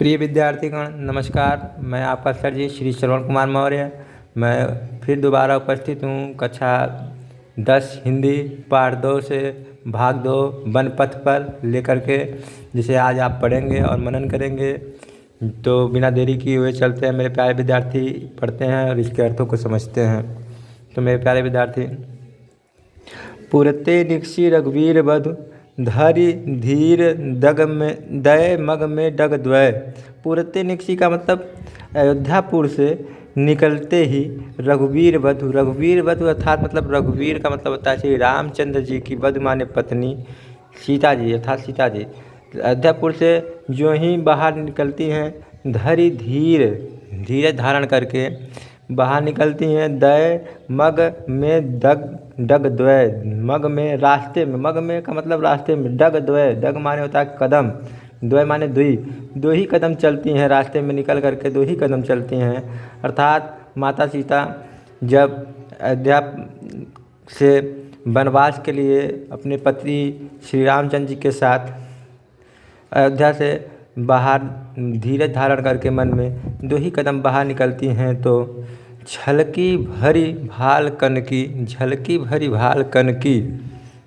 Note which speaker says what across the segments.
Speaker 1: प्रिय विद्यार्थीगण नमस्कार। मैं आपका सर जी श्री श्रवण कुमार मौर्य। मैं फिर दोबारा उपस्थित हूँ कक्षा 10 हिंदी पाठ 2 से भाग 2 वन पथ पर लेकर के, जिसे आज आप पढ़ेंगे और मनन करेंगे। तो बिना देरी किए हुए चलते हैं मेरे प्यारे विद्यार्थी, पढ़ते हैं और इसके अर्थों को समझते हैं। तो मेरे प्यारे विद्यार्थी, पुरते निक्षी रघुवीर वधु धरि धीर दग में दय मग में डग द्वय। पुरते निक्षी का मतलब अयोध्यापुर से निकलते ही रघुवीर वधु अर्थात मतलब रघुवीर का मतलब होता है श्री रामचंद्र जी की वधु माने पत्नी सीता जी अर्थात सीता जी। अयोध्यापुर से जो ही बाहर निकलती हैं धरि धीरज धारण करके बाहर निकलती हैं। दय मग में डग द्वय, मग में रास्ते में, मग में का मतलब रास्ते में, डग द्वय, डग माने होता है कदम, द्वय माने दो ही कदम चलती हैं रास्ते में निकल करके, 2 ही कदम चलती हैं। अर्थात माता सीता जब अयोध्या से वनवास के लिए अपने पति श्री रामचंद्र जी के साथ अयोध्या से बाहर धीरज धारण करके मन में 2 ही कदम बाहर निकलती हैं तो झलकी भरी भाल कनकी, झलकी भरी भाल कनकी,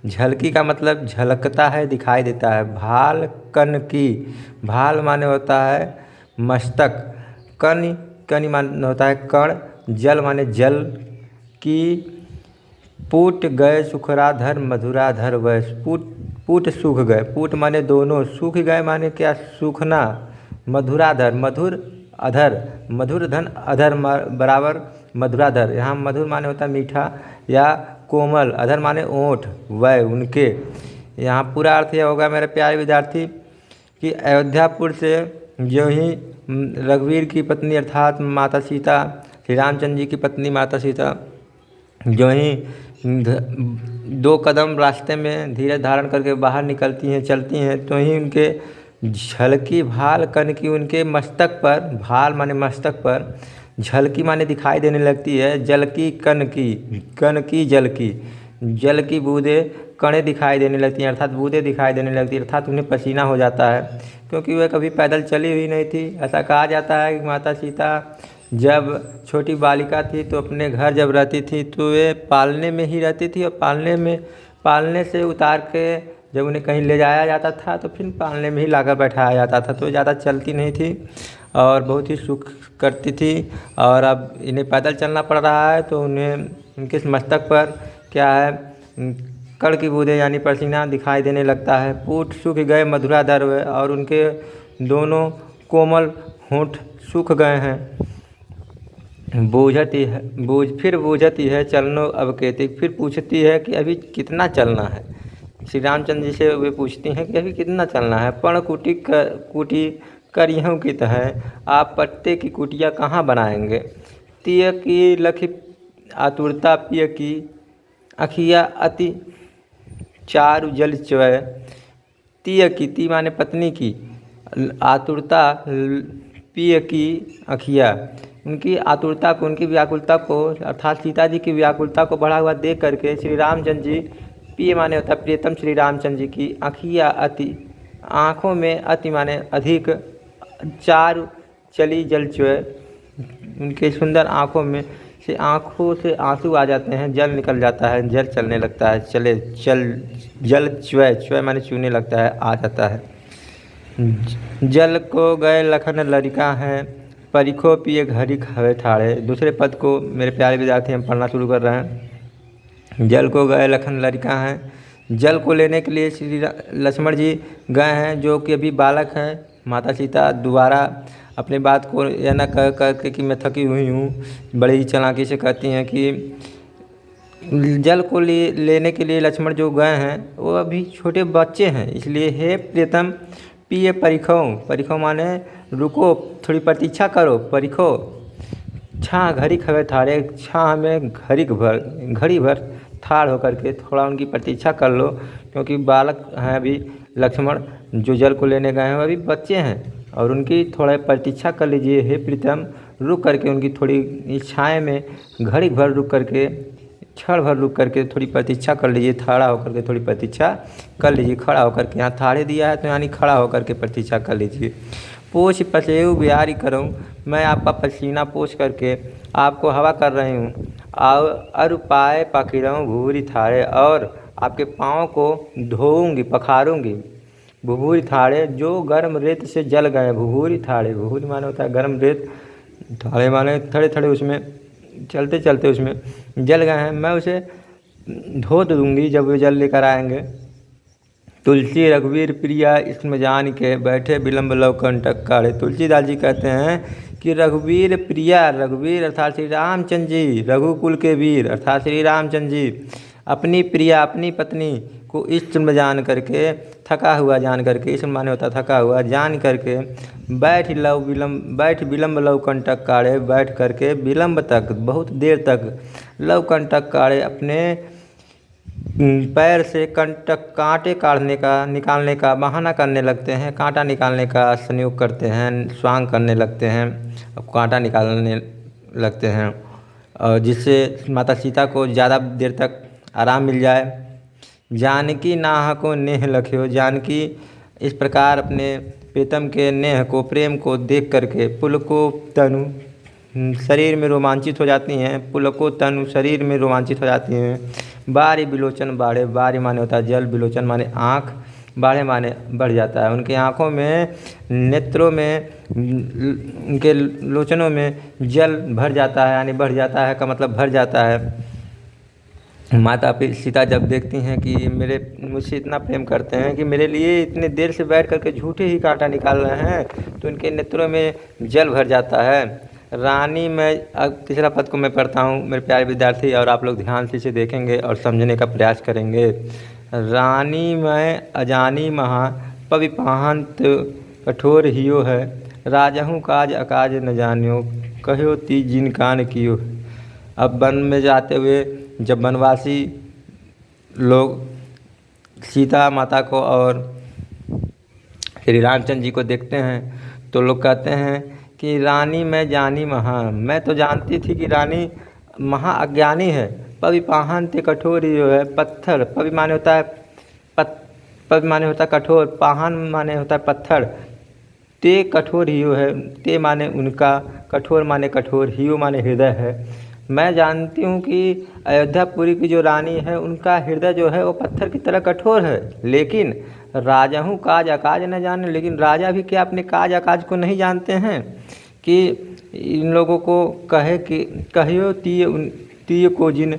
Speaker 1: झलकी का मतलब झलकता है, दिखाई देता है। भाल कनकी, भाल माने होता है मस्तक, कनि माने होता है कण, जल माने जल की, पूट गए सुखराधर मधुराधर वै, पूट सूख गए, पूट माने दोनों, सूख गए माने क्या सूखना, मधुराधर मधुर अधर, मधुर धन अधर बराबर मधुराधर, यहाँ मधुर माने होता है मीठा या कोमल, अधर माने ओंठ, वह उनके। यहाँ पूरा अर्थ यह होगा मेरे प्यारे विद्यार्थी कि अयोध्यापुर से जो ही रघुवीर की पत्नी अर्थात माता सीता, श्री रामचंद्र जी की पत्नी माता सीता जो ही 2 कदम रास्ते में धीरज धारण करके बाहर निकलती हैं, चलती हैं, तो ही उनके झलकी भाल कनकी, उनके मस्तक पर, भाल माने मस्तक पर, झलकी माने दिखाई देने लगती है, जल की कनकी जल की बूंदे कणे दिखाई देने लगती हैं अर्थात बूंदे दिखाई देने लगती है, अर्थात उन्हें पसीना हो जाता है क्योंकि वह कभी पैदल चली हुई नहीं थी। ऐसा कहा जाता है कि माता सीता जब छोटी बालिका थी तो अपने घर जब रहती थी तो वे पालने में ही रहती थी और पालने से उतार के जब उन्हें कहीं ले जाया जाता था तो फिर पालने में ही लाकर बैठाया जाता था, तो ज़्यादा चलती नहीं थी और बहुत ही सुख करती थी। और अब इन्हें पैदल चलना पड़ रहा है तो उन्हें उनके मस्तक पर क्या है कण की बूंदें यानी पसीना दिखाई देने लगता है। पूट सूख गए मधुराधर हुए और उनके दोनों कोमल होंठ सूख गए हैं। बूझती है चलनो अब कहती, फिर पूछती है कि अभी कितना चलना है। श्री रामचंद्र जी से वे पूछती हैं कि अभी कितना चलना है। पण कुटी करियों की तरह आप पत्ते की कुटिया कहाँ बनाएंगे। तिय की लखी आतुरता पिय की अखिया अति चारु जल चय। तिय की, ती माने पत्नी की, आतुरता पिय की अखिया, उनकी आतुरता को, उनकी व्याकुलता को अर्थात सीता जी की व्याकुलता को बढ़ा हुआ देख करके श्री रामचंद्र जी, प्रिय माने होता प्रियतम श्री रामचंद्र जी की अखिया अति, आँखों में, अति माने अधिक, चारु चली जल चुए, उनके सुंदर आँखों में से आँखों से आंसू आ जाते हैं, जल निकल जाता है, जल चलने लगता है, जल चुए माने चूने लगता है, आ जाता है। जल को गए लखन लड़का हैं परिखो पिए घड़ी खावे ठाड़े। दूसरे पद को मेरे प्यारे विद्यार्थी हम पढ़ना शुरू कर रहे हैं। जल को गए लखन लड़का हैं, जल को लेने के लिए श्री लक्ष्मण जी गए हैं जो कि अभी बालक हैं। माता सीता दोबारा अपने बात को यह न कह के कि मैं थकी हुई हूँ, बड़ी ही चालाकी से कहती हैं कि जल को लेने के लिए लक्ष्मण जो गए हैं वो अभी छोटे बच्चे हैं, इसलिए हे प्रियतम पिए परिखो माने रुको, थोड़ी प्रतीक्षा करो, परिखो छा घड़ी खवे ठाड़े, छा हमें घड़ी भर ठाड़ होकर के थोड़ा उनकी प्रतीक्षा कर लो, क्योंकि बालक हैं अभी लक्ष्मण जो जल को लेने गए हैं, वो अभी बच्चे हैं और उनकी थोड़ा प्रतीक्षा कर लीजिए। हे प्रीतम, रुक करके उनकी थोड़ी इच्छाएँ में घड़ी भर रुक करके, क्षण भर रुक करके थोड़ी प्रतीक्षा कर लीजिए, खड़ा होकर के थोड़ी प्रतीक्षा कर लीजिए। खड़ा होकर के, यहाँ थाड़े दिया है तो यानी खड़ा होकर के प्रतीक्षा कर लीजिए। पोछ पसेऊ बिहारी करूँ, मैं आपका पसीना पोछ करके आपको हवा कर रही हूँ। अरु पाए पखिरऊँ भूरी थाड़े, और आपके पाँव को धोऊंगी पखारूंगी। भुभुरी थाड़े जो गर्म रेत से जल गए, भुभुरी थाड़े, भुभुरी माने होता है गर्म रेत, थाड़े माने थड़े थड़े उसमें चलते चलते उसमें जल गए हैं, मैं उसे धो दूंगी जब वे जल लेकर आएंगे। तुलसी रघुवीर प्रिया इसमें जान के, बैठे विलम्ब लव कंटक काढ़े। तुलसीदास जी कहते हैं कि रघुवीर प्रिया, रघुवीर अर्थात श्री रामचंद्र जी, रघुकुल के वीर अर्थात श्री रामचंद्र जी अपनी प्रिया अपनी पत्नी को इष्ट में जान करके, थका हुआ जान करके, इष्ट माने होता थका हुआ जान करके, बैठ विलम्ब लव कंटक काढ़े, बैठ करके विलम्ब तक बहुत देर तक लव कंटक काढ़े, अपने पैर से कंटक कांटे निकालने का बहाना करने लगते हैं, कांटा निकालने का संयोग करते हैं, स्वांग करने लगते हैं, कांटा निकालने लगते हैं, और जिससे माता सीता को ज़्यादा देर तक आराम मिल जाए। जानकी नाह को नेह लख्यो, जानकी इस प्रकार अपने प्रीतम के नेह को, प्रेम को देख करके पुलको तनु शरीर में रोमांचित हो जाती हैं, पुलको तनु शरीर में रोमांचित हो जाती हैं। बारी बिलोचन बाढ़े, बारी माने होता है जल, बिलोचन माने आँख, बाढ़े माने बढ़ जाता है। उनकी आँखों में, नेत्रों में, उनके लोचनों में जल भर जाता है, यानी बढ़ जाता है का मतलब भर जाता है। माता सीता जब देखती हैं कि मेरे मुझसे इतना प्रेम करते हैं कि मेरे लिए इतने देर से बैठ करके झूठे ही कांटा निकाल रहे हैं, तो उनके नेत्रों में जल भर जाता है। रानी, मैं अब तीसरा पद को मैं पढ़ता हूँ मेरे प्यारे विद्यार्थी, और आप लोग ध्यान से इसे देखेंगे और समझने का प्रयास करेंगे। रानी मैं अजानी महा, पविपाहंत कठोर हियो है, राजहूँ काज अकाज न जानियो, कहो ती जिन कान कियो। अब वन में जाते हुए जब वनवासी लोग सीता माता को और श्री रामचंद्र जी को देखते हैं तो लोग कहते हैं कि रानी मैं जानी महा, मैं तो जानती थी कि रानी महा अज्ञानी है। पविपाहन ते कठोर जो है, पत्थर, पवि माने होता है पवि माने होता है कठोर, पाहन माने होता है पत्थर, ते कठोर हियो है, ते माने उनका, कठोर माने कठोर, हियो माने हृदय है। मैं जानती हूँ कि अयोध्यापुरी की जो रानी है उनका हृदय जो है वो पत्थर की तरह कठोर है, लेकिन राजा हूँ काज अकाज न जाने, लेकिन राजा भी क्या अपने काज अकाज को नहीं जानते हैं कि इन लोगों को कहे कि कहियो तीय को जिन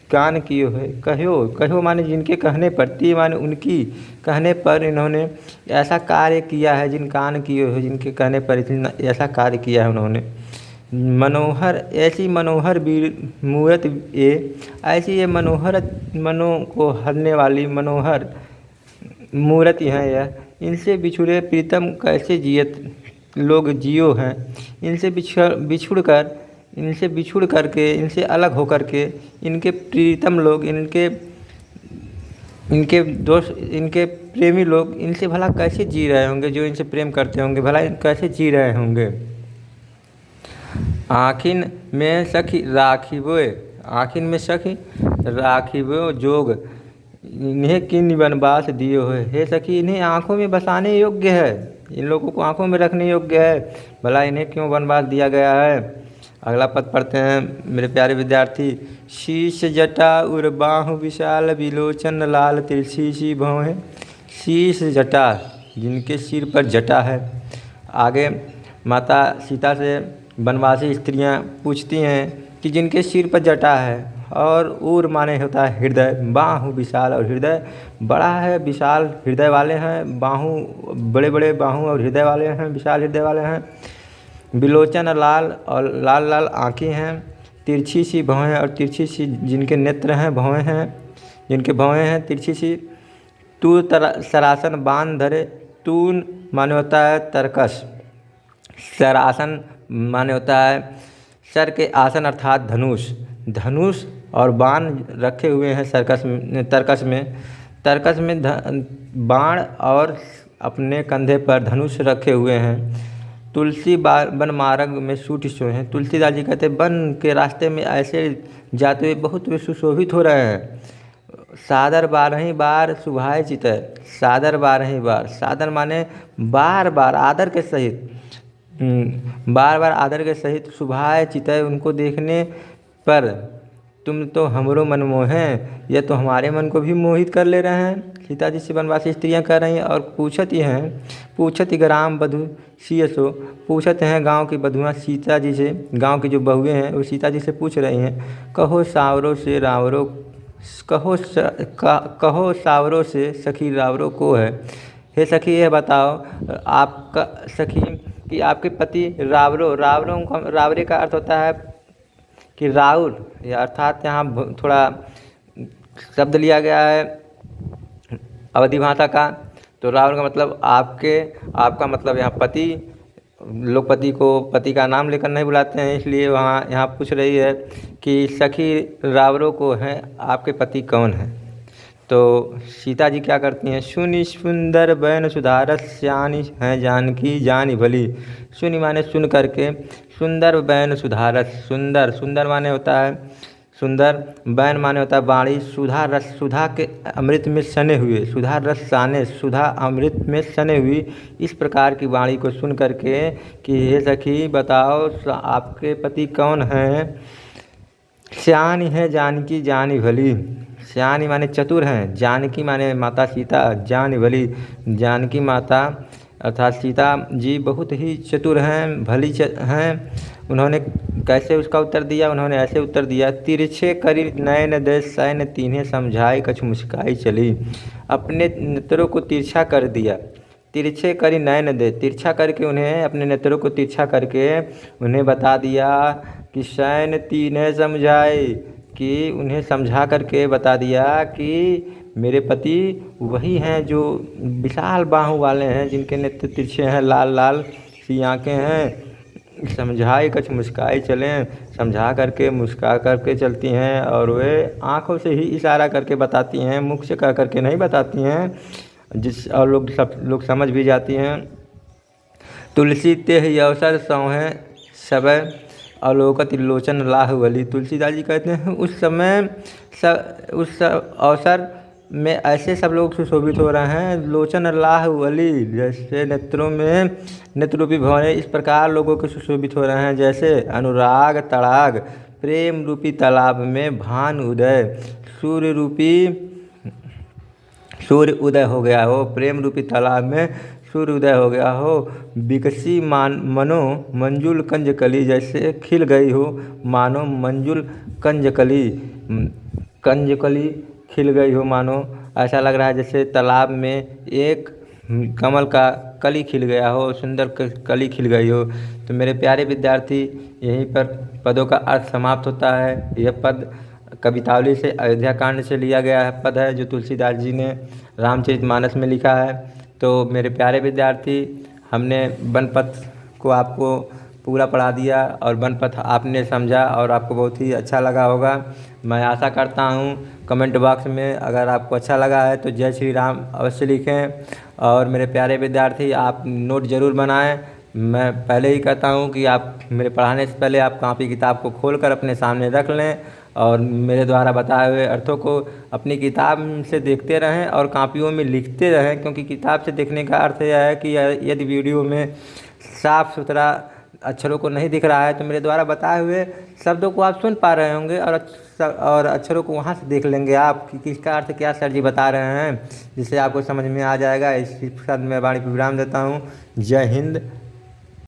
Speaker 1: कान कियो है, कहो माने जिनके कहने पर, तीय माने उनकी कहने पर इन्होंने ऐसा कार्य किया है, जिन कान कियो है, जिनके कहने पर ऐसा कार्य किया है उन्होंने। मनोहर, ऐसी मनोहर मूरत ऐसी ये मनोहर, मनो को हरने वाली मनोहर मूर्ति हैं यह, इनसे बिछुड़े प्रीतम कैसे जियत लोग जियो हैं। इनसे बिछुड़ करके, इनसे अलग होकर के इनके प्रीतम लोग, इनके दोस्त, इनके प्रेमी लोग इनसे भला कैसे जी रहे होंगे, जो इनसे प्रेम करते होंगे भला कैसे जी रहे होंगे। आखिन में सखी राखिबो, आखिन में सखी राखिबो जोग, इन्हें किन वनवास दियो है। हे सखी, इन्हें आँखों में बसाने योग्य है, इन लोगों को आँखों में रखने योग्य है, भला इन्हें क्यों वनवास दिया गया है। अगला पद पढ़ते हैं मेरे प्यारे विद्यार्थी। शीश जटा उर बाहु विशाल, विलोचन लाल तिरछी सी भौं। शीश जटा, जिनके सिर पर जटा है। आगे माता सीता से वनवासी स्त्रियां पूछती हैं कि जिनके सिर पर जटा है, और उर माने होता है हृदय, बाहु विशाल और हृदय बड़ा है, विशाल हृदय वाले हैं, बाहु बड़े बड़े बाहु और हृदय वाले हैं, विशाल हृदय वाले हैं। बिलोचन लाल, और लाल लाल आँखें हैं, तिरछी सी भौहें, और तिरछी सी जिनके नेत्र हैं, भौहें हैं, जिनके भौहें हैं तिरछी सी। तू सरासन बांध धरे, तून माने होता है तरकस, सरासन माने होता है सर के आसन अर्थात धनुष, धनुष और बाण रखे हुए हैं तरकस में बाण और अपने कंधे पर धनुष रखे हुए हैं। तुलसी वन मार्ग में सूट सोए हैं। तुलसीदास जी कहते हैं वन के रास्ते में ऐसे जाते हुए बहुत वे सुशोभित हो रहे हैं, सादर 12 बार शुभाए चितय। सादर 12 बार, सादर माने बार बार आदर के सहित, बार बार आदर के सहित शुभाए चितय, उनको देखने पर तुम तो हमरो मन मोहे, यह तो हमारे मन को भी मोहित कर ले रहे हैं। सीता जी से वनवासी स्त्रियां कह रही हैं और पूछत ही ग्राम बधू सियसो, पूछत हैं गांव की बधुआं सीता जी से, गांव की जो बहुएं हैं वो सीता जी से पूछ रही हैं, कहो सावरों से रावरो, कहो सावरों से सखी रावरो को है। हे सखी यह बताओ आपका सखी कि आपके पति रावरे का अर्थ होता है कि राउर, या अर्थात यहाँ थोड़ा शब्द लिया गया है अवधि भाषा का। तो रावण का मतलब आपका मतलब यहाँ पति, लोग पति को पति का नाम लेकर नहीं बुलाते हैं, इसलिए वहाँ यहाँ पूछ रही है कि सखी रावरों को हैं आपके पति कौन हैं। तो सीता जी क्या करती हैं, सुनि सुंदर बैन सुधारस श्यानी हैं जानकी जानी भली। सुनि माने सुन करके, सुंदर बैन सुधारस, सुंदर माने होता है सुंदर, बैन माने होता है बाणी, सुधा रस, सुधा के अमृत में सने हुए, सुधा रस साने, सुधा अमृत में सने हुई, इस प्रकार की वाणी को सुन करके कि हे सखी बताओ आपके पति कौन हैं। श्यानी है जानकी जानी भली, श्यानी माने चतुर हैं, जानकी माने माता सीता, जानी भली जानकी माता अर्थात सीता जी बहुत ही चतुर हैं, भली हैं। उन्होंने कैसे उसका उत्तर दिया, उन्होंने ऐसे उत्तर दिया, तिरछे करी नयन दे सैन तीन्हें समझाई कछु मुस्काई चली। अपने नेत्रों को तिरछा कर दिया, तिरछे करी नयन दे, तिरछा करके उन्हें अपने नेत्रों को तिरछा करके उन्हें बता दिया कि सैन तीन्हें समझाई, कि उन्हें समझा करके बता दिया कि मेरे पति वही हैं जो विशाल बाहों वाले हैं, जिनके नेत्र तिरछे हैं, लाल लाल सी आँखें हैं। समझाए कछ मुस्काई चलें, समझा करके मुस्का करके चलती हैं और वे आँखों से ही इशारा करके बताती हैं, मुख से कह करके नहीं बताती हैं, और सब लोग समझ भी जाती हैं। तुलसी तेह अवसर सौहें सब अलोकत लोचन लाहवली। तुलसीदास जी कहते हैं उस समय उस अवसर में ऐसे सब लोग सुशोभित हो रहे हैं, लोचन लाहवली जैसे नेत्रों में नेत्र रूपी भंवरे इस प्रकार लोगों के सुशोभित हो रहे हैं जैसे अनुराग तड़ाग प्रेम रूपी तालाब में भान उदय, सूर्य उदय हो गया हो, प्रेम रूपी तालाब में सूर्य उदय हो गया हो। विकसी मनो मंजुल कंजकली, जैसे खिल गई हो मानो मंजुल कंजकली खिल गई हो, मानो ऐसा लग रहा है जैसे तालाब में एक कमल का कली खिल गया हो, सुंदर कली खिल गई हो। तो मेरे प्यारे विद्यार्थी, यहीं पर पदों का अर्थ समाप्त होता है। यह पद कवितावली से अयोध्या कांड से लिया गया पद है जो तुलसीदास जी ने रामचरितमानस में लिखा है। तो मेरे प्यारे विद्यार्थी, हमने बनपथ को आपको पूरा पढ़ा दिया और बनपथ आपने समझा और आपको बहुत ही अच्छा लगा होगा। मैं आशा करता हूँ कमेंट बॉक्स में अगर आपको अच्छा लगा है तो जय श्री राम अवश्य लिखें। और मेरे प्यारे विद्यार्थी, आप नोट ज़रूर बनाएं। मैं पहले ही कहता हूँ कि आप मेरे पढ़ाने से पहले आप कापी किताब को खोलकर अपने सामने रख लें और मेरे द्वारा बताए हुए अर्थों को अपनी किताब से देखते रहें और कापियों में लिखते रहें, क्योंकि किताब से देखने का अर्थ यह है कि यदि वीडियो में साफ़ सुथरा अक्षरों को नहीं दिख रहा है तो मेरे द्वारा बताए हुए शब्दों को आप सुन पा रहे होंगे और अक्षरों को वहाँ से देख लेंगे आप कि किसका अर्थ क्या सर जी बता रहे हैं, जिससे आपको समझ में आ जाएगा। इसी के साथ मैं वाणी को विराम देता हूँ। जय हिंद,